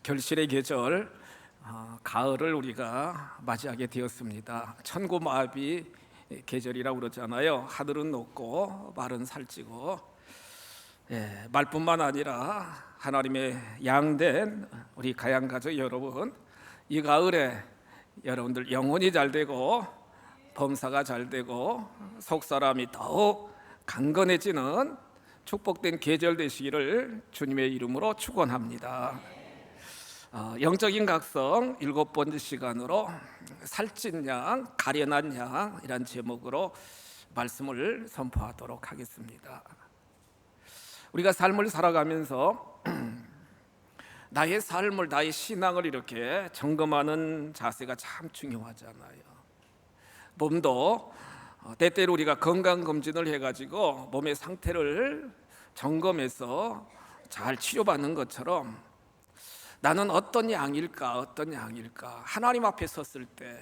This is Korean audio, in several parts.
결실의 계절, 가을을 우리가 맞이하게 되었습니다. 천고마비 계절이라고 그러잖아요. 하늘은 높고 말은 살찌고, 말뿐만 아니라 하나님의 양된 우리 가양 가족 여러분, 이 가을에 여러분들 영혼이 잘 되고 범사가 잘 되고 속사람이 더욱 강건해지는 축복된 계절 되시기를 주님의 이름으로 축원합니다. 영적인 각성 7번째 시간으로 살찐 양, 가련한 양이란 제목으로 말씀을 선포하도록 하겠습니다. 우리가 삶을 살아가면서 나의 삶을, 나의 신앙을 이렇게 점검하는 자세가 참 중요하잖아요. 몸도 때때로 우리가 건강검진을 해가지고 몸의 상태를 점검해서 잘 치료받는 것처럼 나는 어떤 양일까 하나님 앞에 섰을 때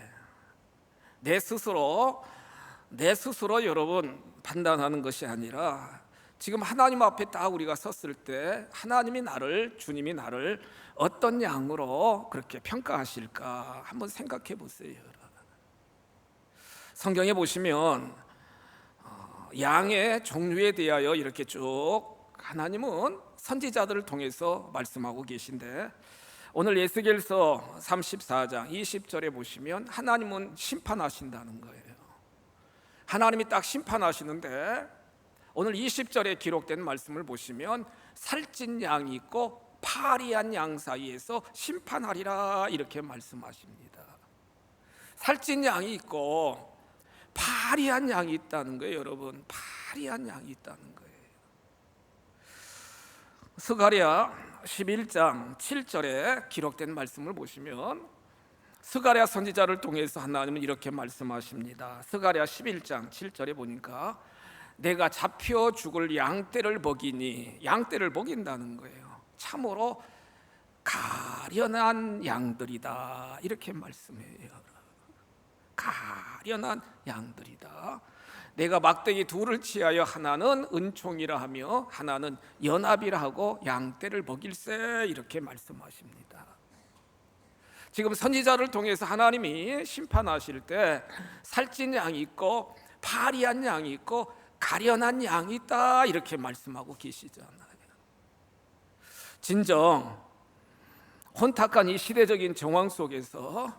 내 스스로 여러분 판단하는 것이 아니라 지금 하나님 앞에 딱 우리가 섰을 때 주님이 나를 어떤 양으로 그렇게 평가하실까 한번 생각해 보세요. 성경에 보시면 양의 종류에 대하여 이렇게 쭉 하나님은 선지자들을 통해서 말씀하고 계신데, 오늘 에스겔서 34장 20절에 보시면 하나님은 심판하신다는 거예요. 하나님이 딱 심판하시는데, 오늘 20절에 기록된 말씀을 보시면 살찐 양이 있고 파리한 양 사이에서 심판하리라 이렇게 말씀하십니다. 살찐 양이 있고 파리한 양이 있다는 거예요. 여러분, 파리한 양이 있다는 거예요. 스가랴 11장 7절에 기록된 말씀을 보시면 스가랴 선지자를 통해서 하나님은 이렇게 말씀하십니다. 스가랴 11장 7절에 보니까 내가 잡혀 죽을 양떼를 먹이니, 양떼를 먹인다는 거예요. 참으로 가련한 양들이다 이렇게 말씀해요. 가련한 양들이다. 내가 막대기 둘을 취하여 하나는 은총이라 하며 하나는 연합이라 하고 양떼를 먹일세 이렇게 말씀하십니다. 지금 선지자를 통해서 하나님이 심판하실 때 살찐 양이 있고 파리한 양이 있고 가련한 양이 있다 이렇게 말씀하고 계시잖아요. 진정 혼탁한 이 시대적인 정황 속에서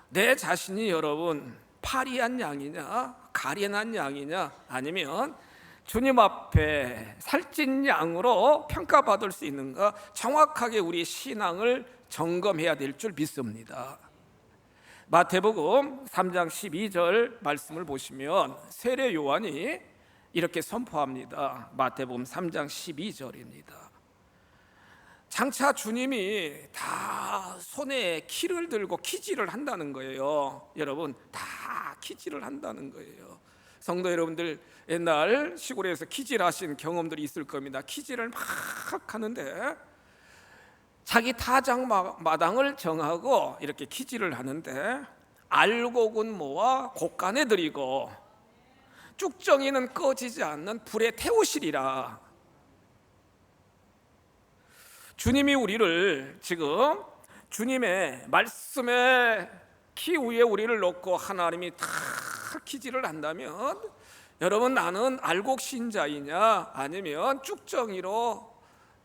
내 자신이 여러분 파리한 양이냐 가련한 양이냐, 아니면 주님 앞에 살찐 양으로 평가받을 수 있는가, 정확하게 우리 신앙을 점검해야 될 줄 믿습니다. 마태복음 3장 12절 말씀을 보시면 세례 요한이 이렇게 선포합니다. 마태복음 3장 12절입니다. 장차 주님이 다 손에 키를 들고 키질을 한다는 거예요. 여러분, 다 키질을 한다는 거예요. 성도 여러분들, 옛날 시골에서 키질하신 경험들이 있을 겁니다. 키질을 막 하는데 자기 타작 마당을 정하고 이렇게 키질을 하는데 알곡은 모아 곡간에 들이고 쭉정이는 꺼지지 않는 불에 태우시리라. 주님이 우리를 지금 주님의 말씀의 키 위에 우리를 놓고 하나님이 다 키질을 한다면, 여러분, 나는 알곡 신자이냐 아니면 쭉정이로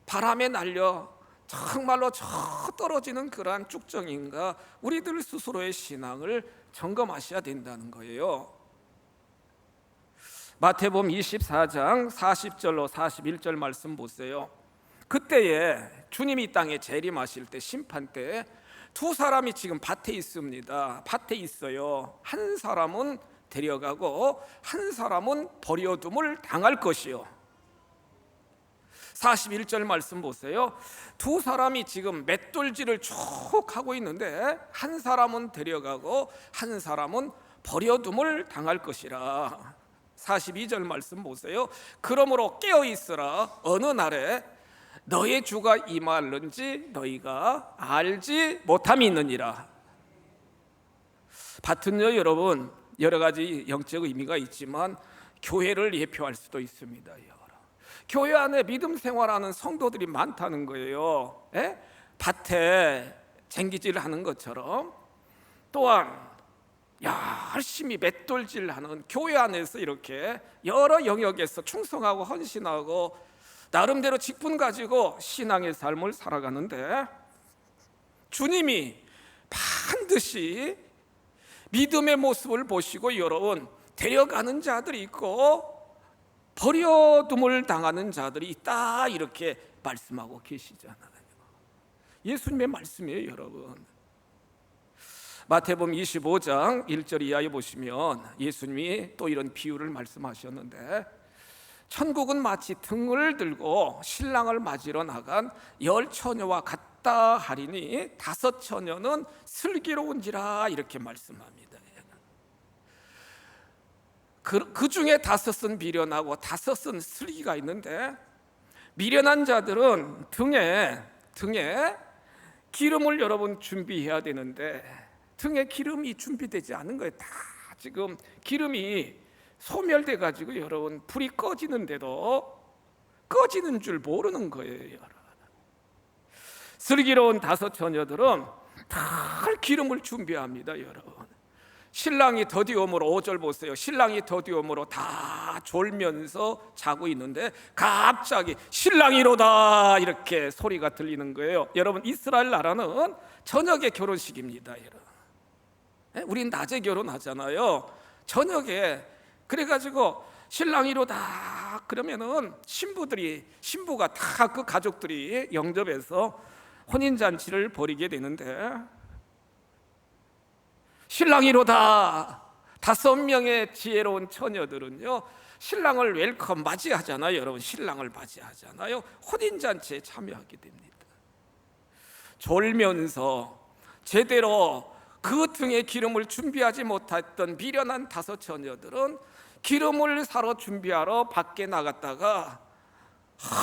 바람에 날려 정말로 저 떨어지는 그러한 쭉정인가, 우리들 스스로의 신앙을 점검하셔야 된다는 거예요. 마태복음 24장 40절로 41절 말씀 보세요. 그때에 주님이 땅에 재림하실 때, 심판 때 두 사람이 지금 밭에 있습니다. 밭에 있어요. 한 사람은 데려가고 한 사람은 버려둠을 당할 것이요. 41절 말씀 보세요. 두 사람이 지금 맷돌질을 쭉 하고 있는데 한 사람은 데려가고 한 사람은 버려둠을 당할 것이라. 42절 말씀 보세요. 그러므로 깨어있으라. 어느 날에 너의 주가 임할는지 너희가 알지 못함이 있느니라. 밭은요, 여러분, 여러 가지 영적 의미가 있지만 교회를 예표할 수도 있습니다. 교회 안에 믿음 생활하는 성도들이 많다는 거예요. 밭에 쟁기질 하는 것처럼 또한 열심히 맷돌질하는 교회 안에서 이렇게 여러 영역에서 충성하고 헌신하고 나름대로 직분 가지고 신앙의 삶을 살아가는데, 주님이 반드시 믿음의 모습을 보시고 여러분 데려가는 자들이 있고 버려둠을 당하는 자들이 있다, 이렇게 말씀하고 계시잖아요. 예수님의 말씀이에요, 여러분. 마태복음 25장 1절 이하에 보시면 예수님이 또 이런 비유를 말씀하셨는데, 천국은 마치 등을 들고 신랑을 맞으러 나간 10 처녀와 같다 하리니 5 처녀는 슬기로운지라, 이렇게 말씀합니다. 그 중에 5은 미련하고 5은 슬기가 있는데, 미련한 자들은 등에 기름을 여러분 준비해야 되는데 등에 기름이 준비되지 않은 거예요. 다 지금 기름이 소멸돼 가지고 여러분 불이 꺼지는데도 꺼지는 줄 모르는 거예요, 여러분. 슬기로운 5 처녀들은 다 기름을 준비합니다, 여러분. 신랑이 더디옴으로, 5절 보세요. 신랑이 더디옴으로 다 졸면서 자고 있는데 갑자기 신랑이로다, 이렇게 소리가 들리는 거예요. 여러분, 이스라엘 나라는 저녁에 결혼식입니다, 여러분. 우린 낮에 결혼하잖아요, 저녁에. 그래가지고 신랑이로다 그러면은 신부가 다 그 가족들이 영접해서 혼인잔치를 벌이게 되는데, 신랑이로다 5명의 지혜로운 처녀들은요 신랑을 웰컴 맞이하잖아요, 여러분. 신랑을 맞이하잖아요. 혼인잔치에 참여하게 됩니다. 졸면서 제대로 그 등에 기름을 준비하지 못했던 미련한 5 처녀들은 기름을 사러 준비하러 밖에 나갔다가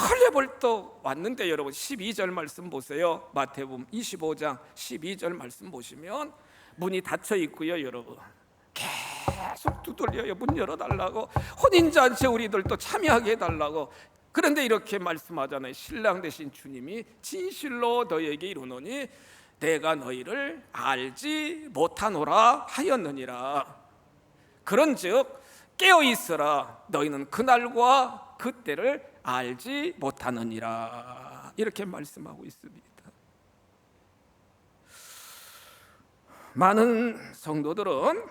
헐레벌떡 왔는데, 여러분 12절 말씀 보세요. 마태복음 25장 12절 말씀 보시면 문이 닫혀 있고요, 여러분. 계속 두들려요. 문 열어달라고, 혼인잔치에 우리들도 참여하게 해달라고. 그런데 이렇게 말씀하잖아요. 신랑 되신 주님이 진실로 너희에게 이르노니 내가 너희를 알지 못하노라 하였느니라. 그런즉 깨어있으라, 너희는 그날과 그때를 알지 못하느니라, 이렇게 말씀하고 있습니다. 많은 성도들은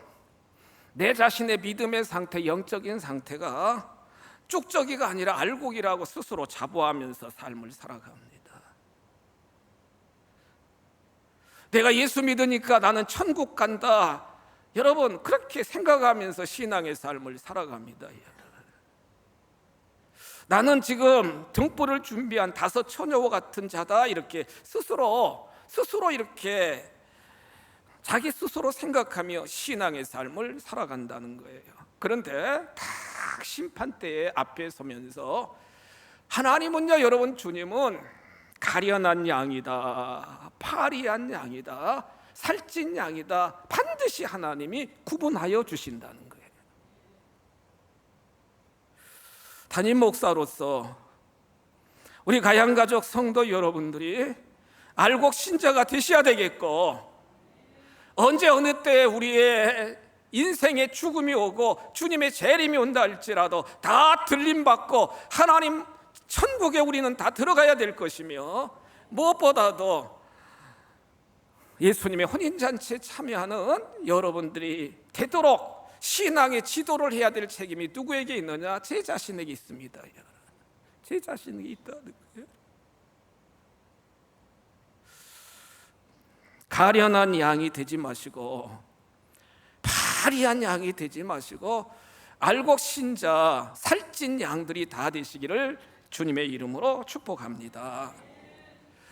내 자신의 믿음의 상태, 영적인 상태가 쭉저기가 아니라 알곡이라고 스스로 자부하면서 삶을 살아갑니다. 내가 예수 믿으니까 나는 천국 간다, 여러분 그렇게 생각하면서 신앙의 삶을 살아갑니다. 나는 지금 등불을 준비한 5 처녀와 같은 자다, 이렇게 스스로 이렇게 자기 스스로 생각하며 신앙의 삶을 살아간다는 거예요. 그런데 딱 심판대에 앞에 서면서 하나님은요, 여러분, 주님은 가련한 양이다, 파리한 양이다, 살찐 양이다, 반드시 하나님이 구분하여 주신다는 거예요. 담임 목사로서 우리 가양가족 성도 여러분들이 알곡 신자가 되셔야 되겠고, 언제 어느 때 우리의 인생에 죽음이 오고 주님의 재림이 온다 할지라도 다 들림받고 하나님 천국에 우리는 다 들어가야 될 것이며, 무엇보다도 예수님의 혼인잔치에 참여하는 여러분들이 되도록 신앙의 지도를 해야 될 책임이 누구에게 있느냐? 제 자신에게 있습니다. 제 자신에게 있다는 거예요. 가련한 양이 되지 마시고 파리한 양이 되지 마시고 알곡 신자, 살찐 양들이 다 되시기를 주님의 이름으로 축복합니다.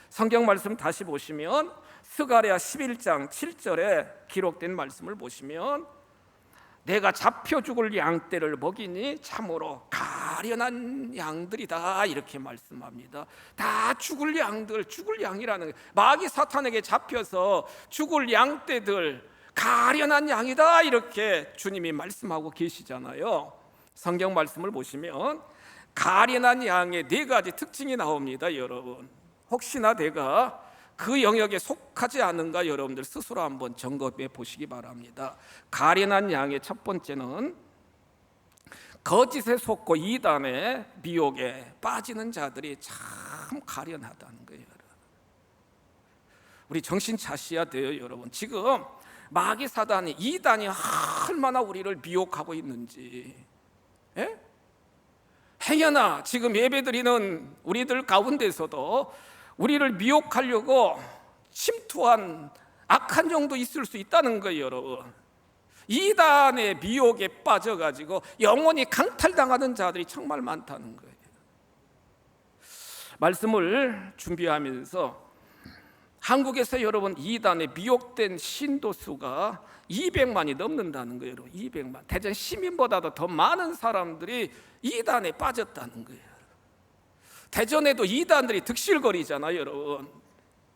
성경 말씀 다시 보시면 스가랴 11장 7절에 기록된 말씀을 보시면 내가 잡혀 죽을 양떼를 먹이니 참으로 가련한 양들이다, 이렇게 말씀합니다. 다 죽을 양들, 죽을 양이라는, 마귀 사탄에게 잡혀서 죽을 양떼들, 가련한 양이다, 이렇게 주님이 말씀하고 계시잖아요. 성경 말씀을 보시면 가련한 양의 4가지 특징이 나옵니다. 여러분, 혹시나 내가 그 영역에 속하지 않은가 여러분들 스스로 한번 점검해 보시기 바랍니다. 가련한 양의 첫 번째는 거짓에 속고 이단의 미혹에 빠지는 자들이 참 가련하다는 거예요. 우리 정신 차셔야 돼요, 여러분. 지금 마귀 사단이, 이단이 얼마나 우리를 미혹하고 있는지. 예? 행여나 지금 예배드리는 우리들 가운데서도 우리를 미혹하려고 침투한 악한 정도 있을 수 있다는 거예요, 여러분. 이단의 미혹에 빠져가지고 영원히 강탈당하는 자들이 정말 많다는 거예요. 말씀을 준비하면서 한국에서 여러분 이단에 미혹된 신도 수가 200만이 넘는다는 거예요, 여러분. 200만. 대전 시민보다도 더 많은 사람들이 이단에 빠졌다는 거예요. 대전에도 이단들이 득실거리잖아요, 여러분.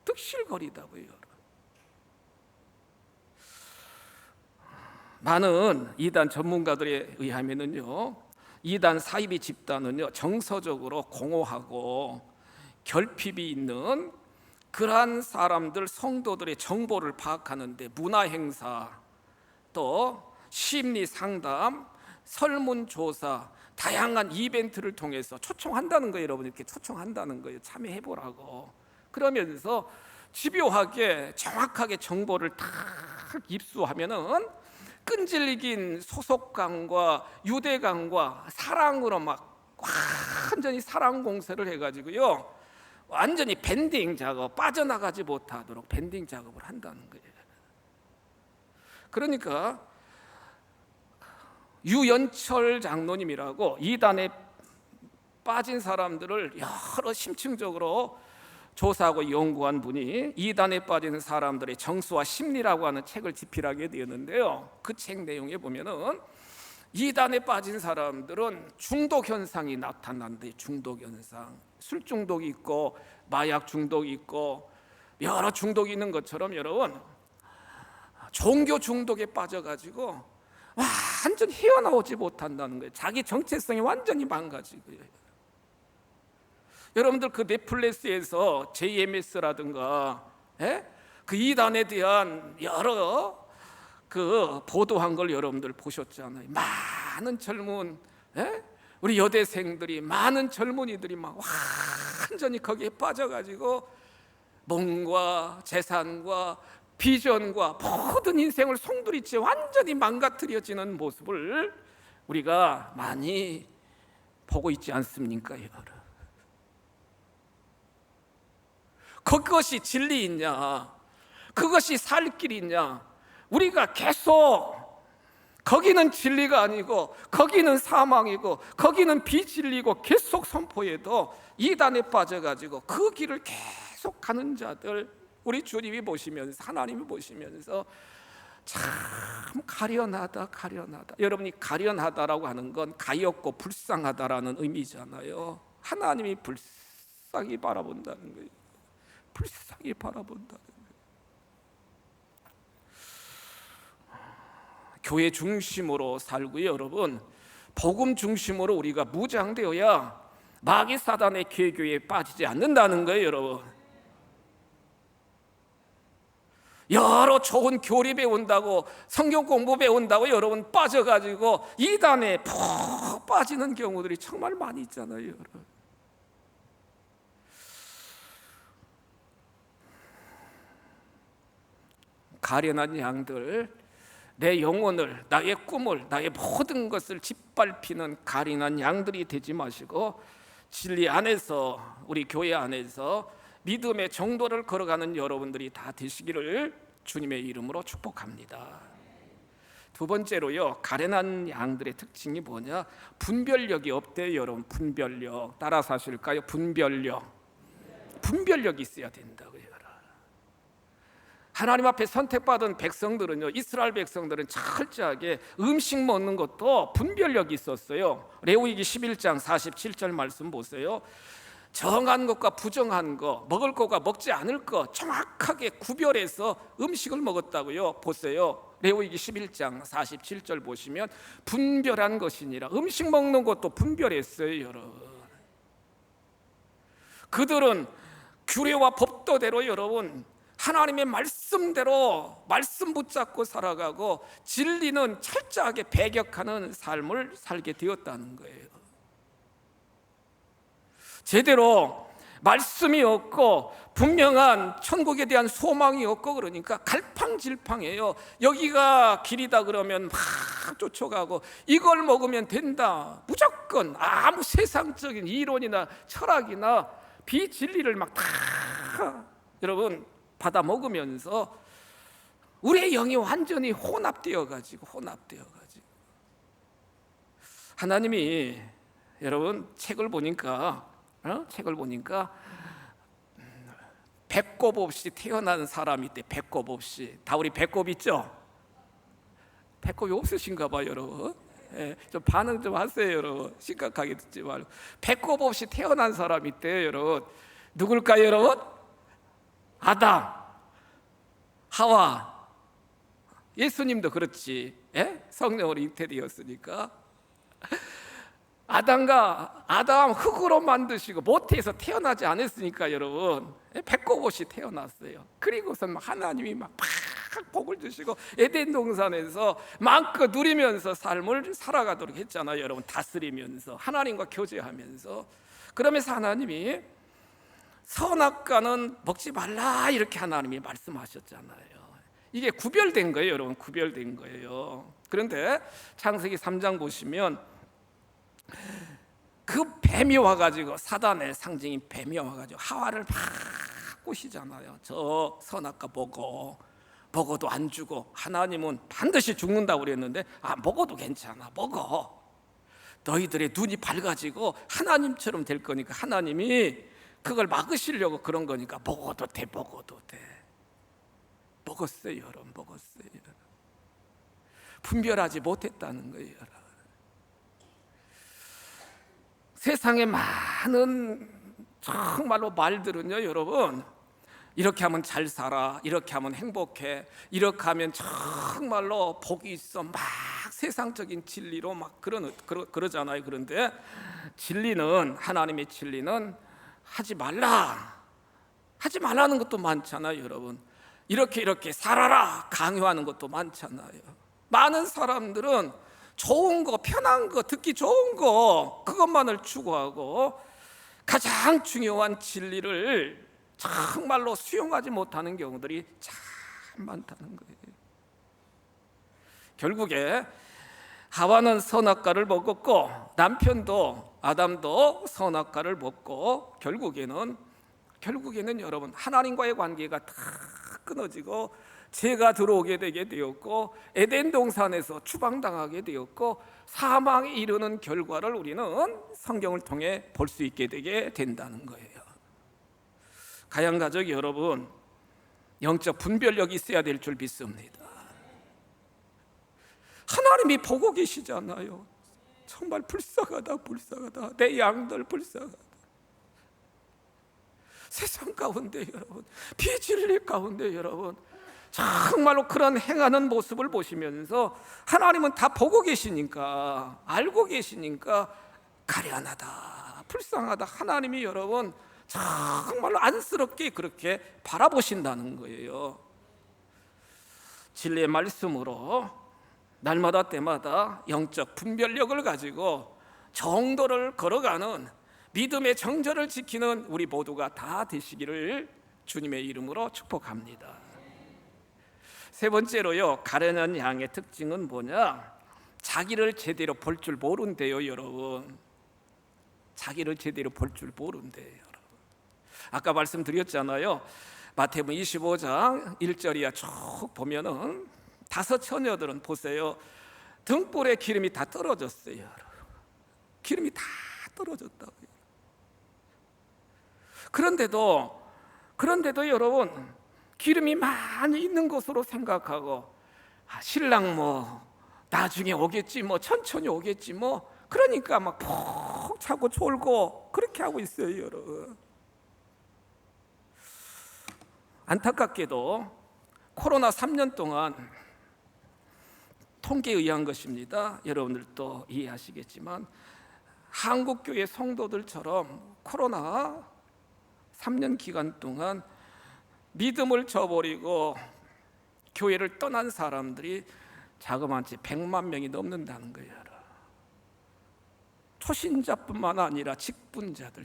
득실거리다고요, 여러분. 많은 이단 전문가들에 의하면은요, 이단 사이비 집단은요 정서적으로 공허하고 결핍이 있는 그러한 사람들, 성도들의 정보를 파악하는데 문화 행사, 또 심리 상담, 설문조사, 다양한 이벤트를 통해서 초청한다는 거예요, 여러분. 이렇게 초청한다는 거예요. 참여해 보라고. 그러면서 집요하게 정확하게 정보를 딱 입수하면은 끈질긴 소속감과 유대감과 사랑으로 막 완전히 사랑 공세를 해가지고요, 완전히 밴딩 작업, 빠져나가지 못하도록 밴딩 작업을 한다는 거예요. 그러니까 유연철 장로님이라고 이단에 빠진 사람들을 여러 심층적으로 조사하고 연구한 분이 이단에 빠지는 사람들의 정수와 심리라고 하는 책을 집필하게 되었는데요, 그 책 내용에 보면은 이단에 빠진 사람들은 중독 현상이 나타난대요. 중독 현상. 술 중독이 있고 마약 중독이 있고 여러 중독이 있는 것처럼 여러분 종교 중독에 빠져가지고 완전히 헤어나오지 못한다는 거예요. 자기 정체성이 완전히 망가지고요. 여러분들 그 넷플릭스에서 JMS라든가 그 이단에 대한 여러 그 보도한 걸 여러분들 보셨잖아요. 많은 젊은 우리 여대생들이, 많은 젊은이들이 막 완전히 거기에 빠져가지고 몸과 재산과 비전과 모든 인생을 송두리째 완전히 망가뜨려지는 모습을 우리가 많이 보고 있지 않습니까, 여러분? 그것이 진리이냐? 그것이 살 길이냐? 우리가 계속 거기는 진리가 아니고 거기는 사망이고 거기는 비진리고 계속 선포해도 이단에 빠져가지고 그 길을 계속 가는 자들, 우리 주님이 보시면서, 하나님이 보시면서 참 가련하다. 여러분이 가련하다라고 하는 건 가엾고 불쌍하다라는 의미잖아요. 하나님이 불쌍히 바라본다는 거예요. 불쌍히 바라본다는 거예요. 교회 중심으로 살고요, 여러분. 복음 중심으로 우리가 무장되어야 마귀 사단의 계교에 빠지지 않는다는 거예요, 여러분. 여러 좋은 교리 배운다고, 성경 공부 배운다고 여러분 빠져가지고 이단에 푹 빠지는 경우들이 정말 많이 있잖아요, 여러분. 가련한 양들, 내 영혼을, 나의 꿈을, 나의 모든 것을 짓밟히는 가련한 양들이 되지 마시고 진리 안에서, 우리 교회 안에서 믿음의 정도를 걸어가는 여러분들이 다 되시기를 주님의 이름으로 축복합니다. 두 번째로요, 가련한 양들의 특징이 뭐냐? 분별력이 없대요, 여러분. 분별력. 따라서 하실까요? 분별력이 있어야 된다고요. 하나님 앞에 선택받은 백성들은요, 이스라엘 백성들은 철저하게 음식 먹는 것도 분별력이 있었어요. 레위기 11장 47절 말씀 보세요. 정한 것과 부정한 것, 먹을 것과 먹지 않을 것 정확하게 구별해서 음식을 먹었다고요. 보세요. 레위기 11장 47절 보시면 분별한 것이니라. 음식 먹는 것도 분별했어요, 여러분. 그들은 규례와 법도대로 여러분 하나님의 말씀대로 말씀 붙잡고 살아가고 진리는 철저하게 배격하는 삶을 살게 되었다는 거예요. 제대로 말씀이 없고 분명한 천국에 대한 소망이 없고 그러니까 갈팡질팡해요. 여기가 길이다 그러면 막 쫓아가고 이걸 먹으면 된다 무조건 아무 세상적인 이론이나 철학이나 비진리를 막 다 여러분 받아 먹으면서 우리의 영이 완전히 혼합되어 가지고 하나님이 여러분 책을 보니까 배꼽 없이 태어난 사람이 있대. 배꼽 없이. 다 우리 배꼽 있죠? 배꼽이 없으신가 봐요 여러분. 좀 반응 좀 하세요 여러분. 심각하게 듣지 말고. 배꼽 없이 태어난 사람이 있대요 여러분. 누굴까요 여러분? 아담, 하와. 예수님도 그렇지. 성령으로 잉태되었으니까. 아담 흙으로 만드시고 모태에서 태어나지 않았으니까 여러분 배꼽 없이 태어났어요. 그리고선 하나님이 막 복을 주시고 에덴 동산에서 마음껏 누리면서 삶을 살아가도록 했잖아요 여러분. 다스리면서 하나님과 교제하면서. 그러면서 하나님이 선악과는 먹지 말라 이렇게 하나님이 말씀하셨잖아요. 이게 구별된 거예요 여러분. 구별된 거예요. 그런데 창세기 3장 보시면 그 뱀이 와가지고 사단의 상징인 뱀이 와가지고 하와를 막 꼬시잖아요. 저 선악과 먹어도 안 죽어. 하나님은 반드시 죽는다고 그랬는데 먹어도 괜찮아. 먹어. 너희들의 눈이 밝아지고 하나님처럼 될 거니까 하나님이 그걸 막으시려고 그런 거니까 먹어도 돼. 먹었어요 여러분. 먹었어요. 분별하지 못했다는 거예요 여러분. 세상에 많은 정말로 말들은요 여러분, 이렇게 하면 잘 살아, 이렇게 하면 행복해, 이렇게 하면 정말로 복이 있어, 막 세상적인 진리로 막 그러잖아요. 그런데 진리는, 하나님의 진리는 하지 말라는 것도 많잖아요 여러분. 이렇게 살아라 강요하는 것도 많잖아요. 많은 사람들은 좋은 거, 편한 거, 듣기 좋은 거, 그것만을 추구하고 가장 중요한 진리를 정말로 수용하지 못하는 경우들이 참 많다는 거예요. 결국에 하와는 선악과를 먹었고 남편도 아담도 선악과를 먹고 결국에는 여러분 하나님과의 관계가 다 끊어지고 죄가 들어오게 되게 되었고 에덴 동산에서 추방당하게 되었고 사망에 이르는 결과를 우리는 성경을 통해 볼 수 있게 되게 된다는 거예요. 가양가족 여러분, 영적 분별력이 있어야 될 줄 믿습니다. 하나님이 보고 계시잖아요. 정말 불쌍하다. 내 양들 불쌍하다. 세상 가운데 여러분, 비진리 가운데 여러분, 정말로 그런 행하는 모습을 보시면서 하나님은 다 보고 계시니까, 알고 계시니까 가련하다, 불쌍하다, 하나님이 여러분 정말로 안쓰럽게 그렇게 바라보신다는 거예요. 진리의 말씀으로 날마다 때마다 영적 분별력을 가지고 정도를 걸어가는 믿음의 정절을 지키는 우리 모두가 다 되시기를 주님의 이름으로 축복합니다. 세 번째로요, 가련한 양의 특징은 뭐냐? 자기를 제대로 볼 줄 모른대요 여러분. 자기를 제대로 볼 줄 모른대요 여러분. 아까 말씀드렸잖아요. 마태복음 25장 1절이야 쭉 보면은 5 처녀들은 보세요, 등불에 기름이 다 떨어졌어요 여러분. 기름이 다 떨어졌다고요. 그런데도 여러분 기름이 많이 있는 것으로 생각하고 신랑 나중에 오겠지, 천천히 오겠지, 그러니까 막 푹 자고 졸고 그렇게 하고 있어요 여러분. 안타깝게도 코로나 3년 동안 통계에 의한 것입니다. 여러분들도 이해하시겠지만 한국교회 성도들처럼 코로나 3년 기간 동안 믿음을 저버리고 교회를 떠난 사람들이 자그마치 100만 명이 넘는다는 거예요. 초신자뿐만 아니라 직분자들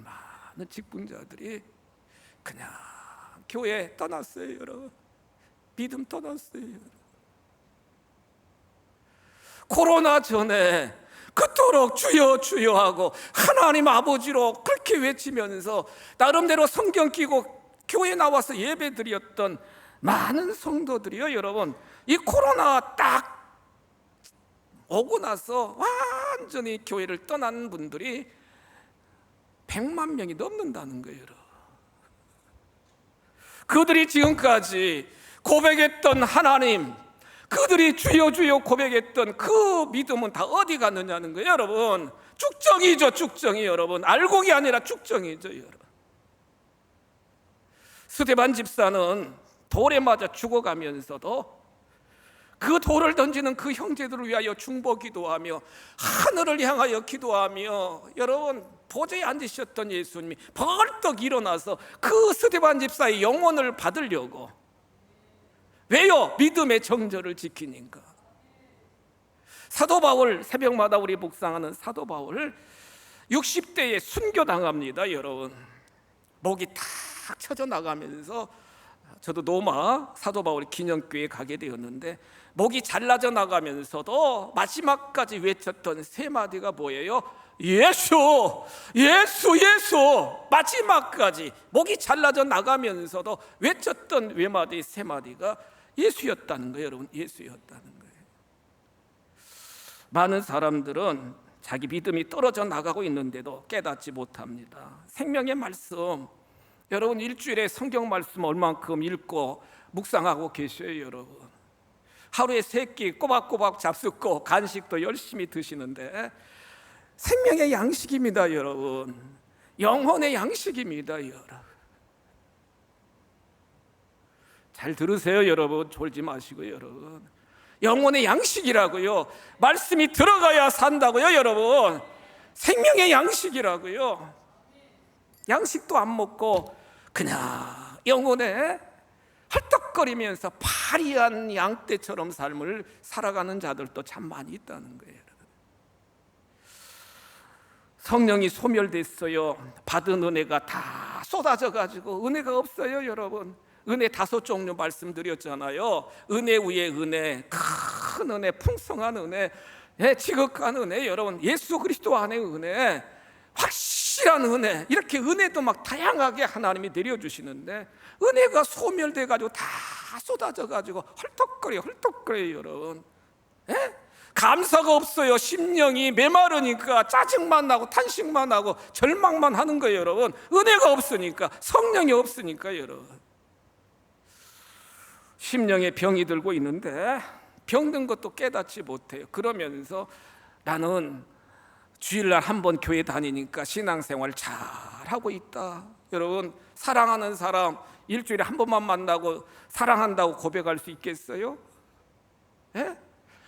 많은 직분자들이 그냥 교회 떠났어요. 여러분, 믿음 떠났어요. 코로나 전에 그토록 주여 주여 하고 하나님 아버지로 그렇게 외치면서 나름대로 성경 끼고 교회 나와서 예배 드렸던 많은 성도들이요, 여러분, 이 코로나 딱 오고 나서 완전히 교회를 떠난 분들이 100만 명이 넘는다는 거예요. 여러분, 그들이 지금까지 고백했던 하나님, 그들이 주여 주여 고백했던 그 믿음은 다 어디 갔느냐는 거예요. 여러분, 쭉정이죠. 쭉정이. 여러분, 알곡이 아니라 쭉정이죠. 여러분, 스데반 집사는 돌에 맞아 죽어가면서도 그 돌을 던지는 그 형제들을 위하여 중보 기도하며 하늘을 향하여 기도하며, 여러분, 보좌에 앉으셨던 예수님이 벌떡 일어나서 그 스데반 집사의 영혼을 받으려고. 왜요? 믿음의 정절을 지키니까. 사도 바울, 새벽마다 우리 묵상하는 사도 바울 60대에 순교당합니다. 여러분, 목이 탁 쳐져 나가면서, 저도 로마 사도 바울 기념교회에 가게 되었는데 목이 잘라져 나가면서도 마지막까지 외쳤던 세 마디가 뭐예요? 예수, 예수, 예수. 마지막까지 목이 잘라져 나가면서도 외쳤던 외마디 세 마디가 예수였다는 거예요. 여러분, 예수였다는 거예요. 많은 사람들은 자기 믿음이 떨어져 나가고 있는데도 깨닫지 못합니다. 생명의 말씀, 여러분, 일주일에 성경 말씀 얼만큼 읽고 묵상하고 계셔요. 여러분, 하루에 3끼 꼬박꼬박 잡숫고 간식도 열심히 드시는데 생명의 양식입니다. 여러분, 영혼의 양식입니다. 여러분, 잘 들으세요. 여러분, 졸지 마시고요. 여러분, 영혼의 양식이라고요. 말씀이 들어가야 산다고요. 여러분, 생명의 양식이라고요. 양식도 안 먹고 그냥 영혼에 헐떡거리면서 파리한 양떼처럼 삶을 살아가는 자들도 참 많이 있다는 거예요. 성령이 소멸됐어요. 받은 은혜가 다 쏟아져 가지고 은혜가 없어요. 여러분, 은혜 5종류 말씀드렸잖아요. 은혜 위에 은혜, 큰 은혜, 풍성한 은혜, 지극한 은혜, 여러분, 예수 그리스도 안의 은혜, 확실한 은혜, 이렇게 은혜도 막 다양하게 하나님이 내려주시는데 은혜가 소멸돼 가지고 다 쏟아져 가지고 헐떡거려 여러분. 감사가 없어요. 심령이 메마르니까 짜증만 나고 탄식만 하고 절망만 하는 거예요. 여러분, 은혜가 없으니까, 성령이 없으니까. 여러분, 심령에 병이 들고 있는데 병든 것도 깨닫지 못해요. 그러면서 나는 주일날 한 번 교회 다니니까 신앙생활 잘하고 있다. 여러분, 사랑하는 사람 일주일에 한 번만 만나고 사랑한다고 고백할 수 있겠어요?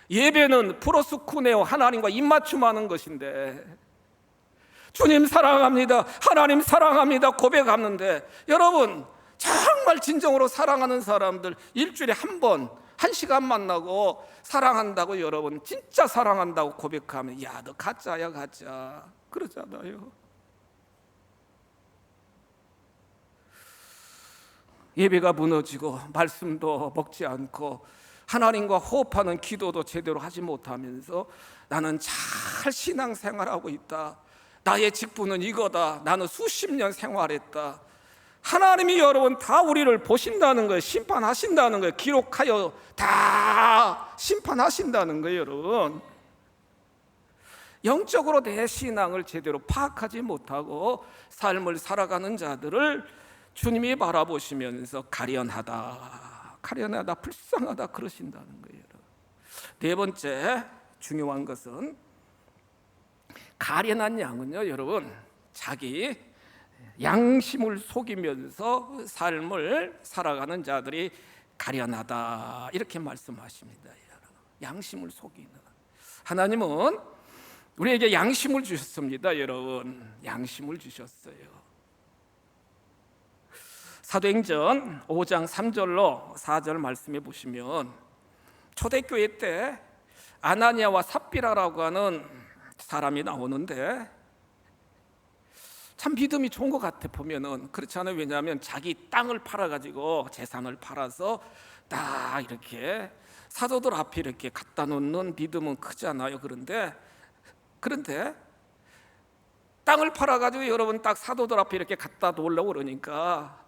예배는 프로스쿠네오, 하나님과 입맞춤하는 것인데, 주님 사랑합니다, 하나님 사랑합니다 고백하는데, 여러분, 정말 진정으로 사랑하는 사람들 일주일에 한 번, 1시간 만나고 사랑한다고, 여러분, 진짜 사랑한다고 고백하면 야, 너 가짜야 가짜, 그러잖아요. 예배가 무너지고 말씀도 먹지 않고 하나님과 호흡하는 기도도 제대로 하지 못하면서 나는 잘 신앙생활하고 있다, 나의 직분은 이거다, 나는 수십 년 생활했다. 하나님이 여러분 다 우리를 보신다는 거예요. 심판하신다는 거예요. 기록하여 다 심판하신다는 거예요. 여러분, 영적으로 내 신앙을 제대로 파악하지 못하고 삶을 살아가는 자들을 주님이 바라보시면서 가련하다, 불쌍하다 그러신다는 거예요. 네 번째 중요한 것은, 가련한 양은요, 여러분, 자기 양심을 속이면서 삶을 살아가는 자들이 가련하다, 이렇게 말씀하십니다. 양심을 속이는, 하나님은 우리에게 양심을 주셨습니다. 여러분, 양심을 주셨어요. 사도행전 5장 3절로 4절 말씀해 보시면 초대교회 때 아나니아와 삽비라라고 하는 사람이 나오는데 참 믿음이 좋은 것 같아 보면은. 그렇지 않아요? 왜냐하면 자기 땅을 팔아가지고 재산을 팔아서 딱 이렇게 사도들 앞에 이렇게 갖다 놓는 믿음은 크잖아요. 그런데 땅을 팔아가지고 여러분 딱 사도들 앞에 이렇게 갖다 놓으려고 그러니까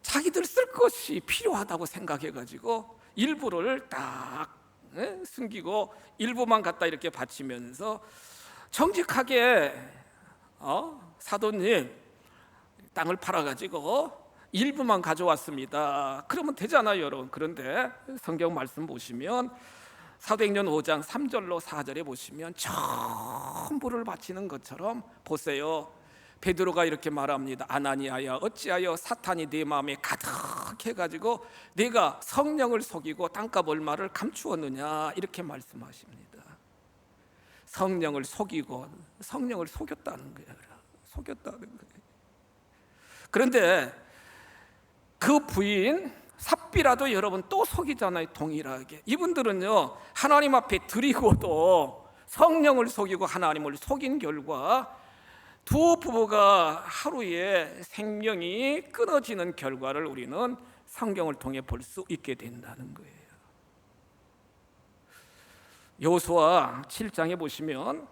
자기들 쓸 것이 필요하다고 생각해가지고 일부를 딱 숨기고 일부만 갖다 이렇게 바치면서 정직하게 사도님 땅을 팔아가지고 일부만 가져왔습니다. 그러면 되잖아요, 여러분. 그런데 성경 말씀 보시면 사도행전 5장 3절로 4절에 보시면 전부를 바치는 것처럼 보세요. 베드로가 이렇게 말합니다. 아나니아야, 어찌하여 사탄이 네 마음에 가득해가지고 네가 성령을 속이고 땅값 얼마를 감추었느냐, 이렇게 말씀하십니다. 성령을 속이고 성령을 속였다는 거예요. 속였다는 거예요. 그런데 그 부인 삽비라도 여러분 또 속이잖아요. 동일하게 이분들은요 하나님 앞에 드리고도 성령을 속이고 하나님을 속인 결과 두 부부가 하루에 생명이 끊어지는 결과를 우리는 성경을 통해 볼 수 있게 된다는 거예요. 여호수아 7장에 보시면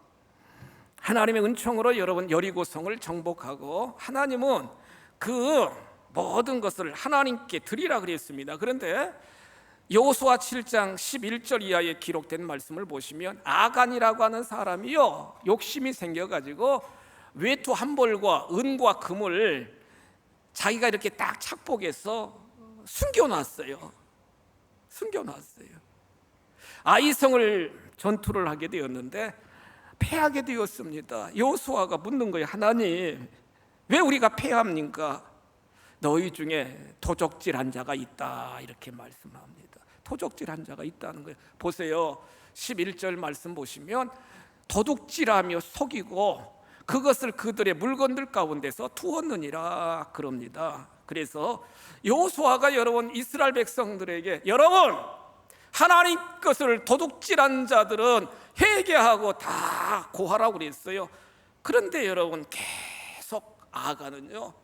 하나님의 은총으로 여러분 여리고성을 정복하고 하나님은 그 모든 것을 하나님께 드리라 그랬습니다. 그런데 여호수아 7장 11절 이하에 기록된 말씀을 보시면 아간이라고 하는 사람이요 욕심이 생겨가지고 외투 한 벌과 은과 금을 자기가 이렇게 딱 착복해서 숨겨놨어요. 아이성을 전투를 하게 되었는데 패하게 되었습니다. 여호수아가 묻는 거예요. 하나님, 왜 우리가 패합니까? 너희 중에 도적질한 자가 있다, 이렇게 말씀합니다. 도적질한 자가 있다는 거예요. 보세요. 11절 말씀 보시면 도둑질하며 속이고 그것을 그들의 물건들 가운데서 두었느니라 그럽니다. 그래서 여호수아가 여러분 이스라엘 백성들에게 여러분 하나님 것을 도둑질한 자들은 회개하고 다 고하라고 그랬어요. 그런데 여러분 계속 아가는요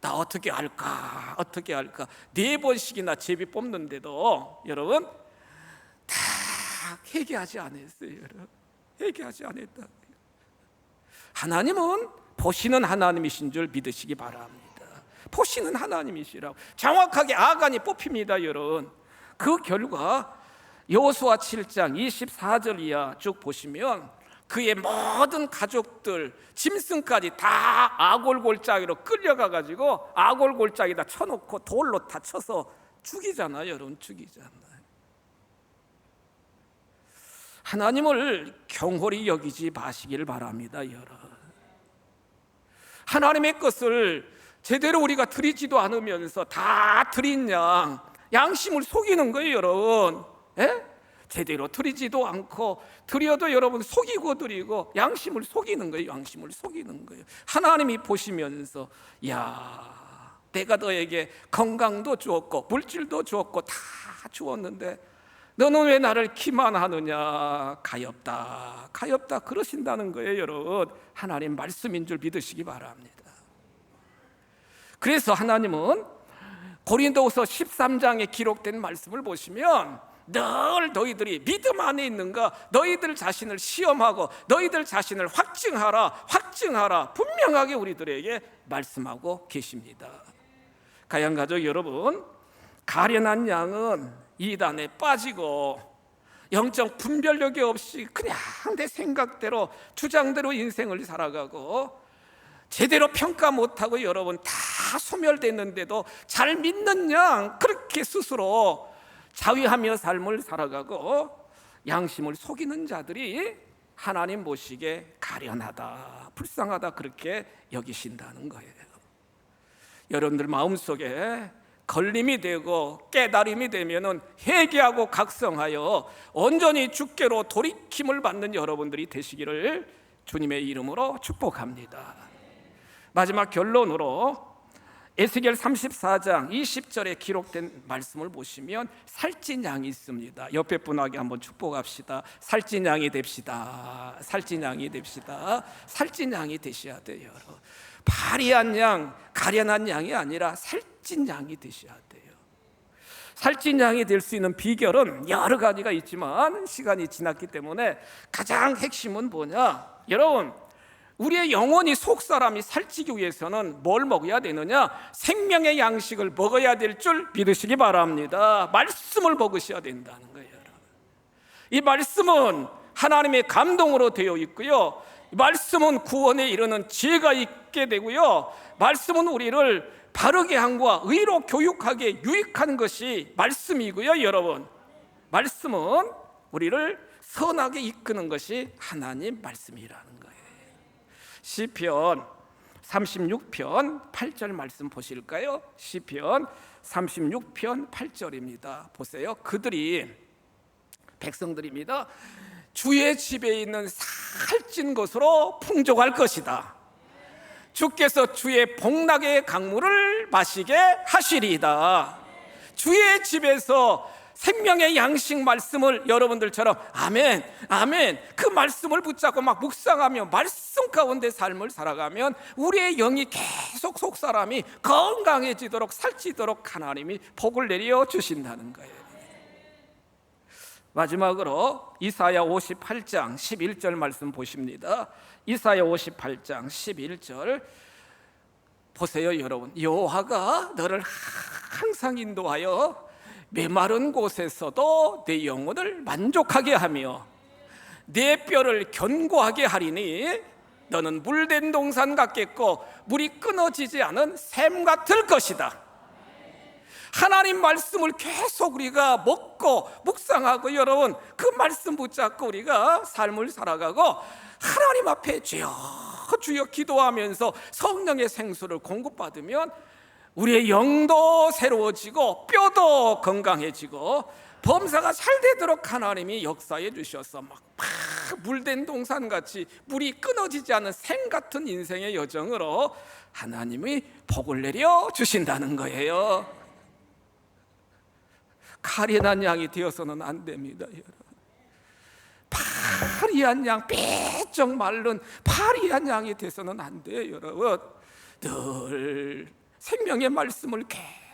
나 어떻게 할까 4번씩이나 제비 뽑는데도 여러분 다 회개하지 않았어요. 여러분 회개하지 않았다. 하나님은 보시는 하나님이신 줄 믿으시기 바랍니다. 보시는 하나님이시라고. 정확하게 아간이 뽑힙니다. 여러분 그 결과 여호수아 7장 24절 이하 쭉 보시면 그의 모든 가족들 짐승까지 다 아골골짜기로 끌려가가지고 아골골짜기다 쳐놓고 돌로 다 쳐서 죽이잖아요. 여러분 죽이잖아요. 하나님을 경홀히 여기지 마시길 바랍니다. 여러분 하나님의 것을 제대로 우리가 드리지도 않으면서 다 드린 양심을 속이는 거예요. 여러분 제대로 드리지도 않고 드려도 여러분 속이고 드리고 양심을 속이는 거예요. 하나님이 보시면서 야 내가 너에게 건강도 주었고 물질도 주었고 다 주었는데 너는 왜 나를 기만하느냐. 가엾다 그러신다는 거예요. 여러분 하나님 말씀인 줄 믿으시기 바랍니다. 그래서 하나님은 고린도후서 13장에 기록된 말씀을 보시면 늘 너희들이 믿음 안에 있는가 너희들 자신을 시험하고 너희들 자신을 확증하라 분명하게 우리들에게 말씀하고 계십니다. 가양가족 여러분 가련한 양은 이단에 빠지고 영적 분별력이 없이 그냥 내 생각대로 주장대로 인생을 살아가고 제대로 평가 못하고 여러분 다 소멸됐는데도 잘 믿는 양 그렇게 스스로 자위하며 삶을 살아가고 양심을 속이는 자들이 하나님 보시기에 가련하다 불쌍하다 그렇게 여기신다는 거예요. 여러분들 마음속에 걸림이 되고 깨달음이 되면은 회개하고 각성하여 온전히 주께로 돌이킴을 받는 여러분들이 되시기를 주님의 이름으로 축복합니다. 마지막 결론으로 에스겔 34장 20절에 기록된 말씀을 보시면 살찐 양이 있습니다. 옆에 분에게 한번 축복합시다. 살찐 양이 됩시다. 살찐 양이 됩시다. 살찐 양이 되셔야 돼요. 파리한 양, 가련한 양이 아니라 살찐 양이 되셔야 돼요. 살찐 양이 될 수 있는 비결은 여러 가지가 있지만 시간이 지났기 때문에 가장 핵심은 뭐냐? 여러분, 우리의 영혼이 속사람이 살찌기 위해서는 뭘 먹어야 되느냐? 생명의 양식을 먹어야 될 줄 믿으시기 바랍니다. 말씀을 먹으셔야 된다는 거예요. 이 말씀은 하나님의 감동으로 되어 있고요, 말씀은 구원에 이르는 지혜가 있게 되고요, 말씀은 우리를 바르게 함과 의로 교육하게 유익하는 것이 말씀이고요. 여러분, 말씀은 우리를 선하게 이끄는 것이 하나님 말씀이라는 거예요. 시편 36편 8절 말씀 보실까요? 시편 36편 8절입니다. 보세요. 그들이, 백성들입니다, 주의 집에 있는 살찐 것으로 풍족할 것이다. 주께서 주의 복락의 강물을 마시게 하시리이다. 주의 집에서 생명의 양식 말씀을 여러분들처럼 아멘, 아멘, 그 말씀을 붙잡고 막 묵상하며 말씀 가운데 삶을 살아가면 우리의 영이 계속 속사람이 건강해지도록 살찌도록 하나님이 복을 내려 주신다는 거예요. 마지막으로 이사야 58장 11절 말씀 보십니다. 이사야 58장 11절 보세요. 여러분, 여호와가 너를 항상 인도하여 메마른 곳에서도 내 영혼을 만족하게 하며 내 뼈를 견고하게 하리니 너는 물된 동산 같겠고 물이 끊어지지 않은 샘 같을 것이다. 하나님 말씀을 계속 우리가 먹고 묵상하고, 여러분, 그 말씀 붙잡고 우리가 삶을 살아가고 하나님 앞에 주여 주여 기도하면서 성령의 생수를 공급받으면 우리의 영도 새로워지고 뼈도 건강해지고 범사가 잘 되도록 하나님이 역사해 주셔서 막 물된 동산같이 물이 끊어지지 않은 샘 같은 인생의 여정으로 하나님이 복을 내려 주신다는 거예요. 가련한 양이 되어서는 안 됩니다. 파리한 양, 삐쩍 마른 파리한 양이 되어서는 안 돼요. 여러분, 늘 생명의 말씀을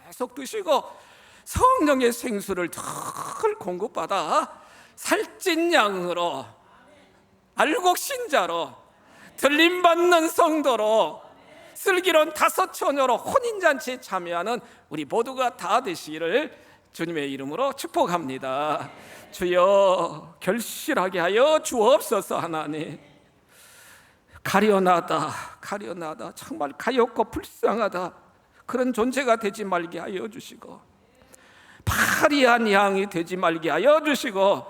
계속 드시고 성령의 생수를 늘 공급받아 살찐 양으로, 알곡 신자로, 들림받는 성도로, 슬기로운 다섯 처녀로 혼인잔치에 참여하는 우리 모두가 다 되시기를 주님의 이름으로 축복합니다. 주여 결실하게 하여 주옵소서. 하나님, 가련하다 정말 가엾고 불쌍하다 그런 존재가 되지 말게 하여 주시고, 파리한 양이 되지 말게 하여 주시고,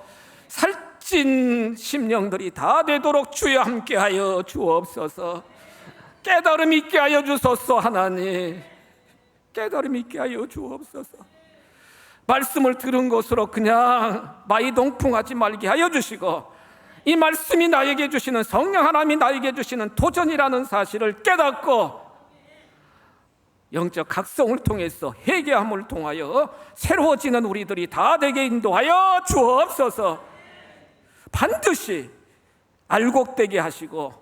살찐 심령들이 다 되도록 주여 함께 하여 주옵소서. 깨달음 있게 하여 주소서. 하나님, 깨달음 있게 하여 주옵소서. 말씀을 들은 것으로 그냥 마이동풍하지 말게 하여 주시고, 이 말씀이 나에게 주시는, 성령 하나님이 나에게 주시는 도전이라는 사실을 깨닫고 영적 각성을 통해서 회개함을 통하여 새로워지는 우리들이 다 되게 인도하여 주옵소서. 반드시 알곡되게 하시고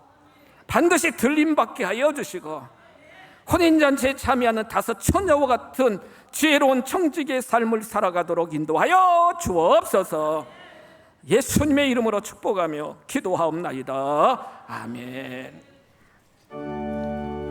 반드시 들림받게 하여 주시고, 혼인잔치에 참여하는 다섯 처녀와 같은 지혜로운 청지기의 삶을 살아가도록 인도하여 주옵소서. 예수님의 이름으로 축복하며 기도하옵나이다. 아멘.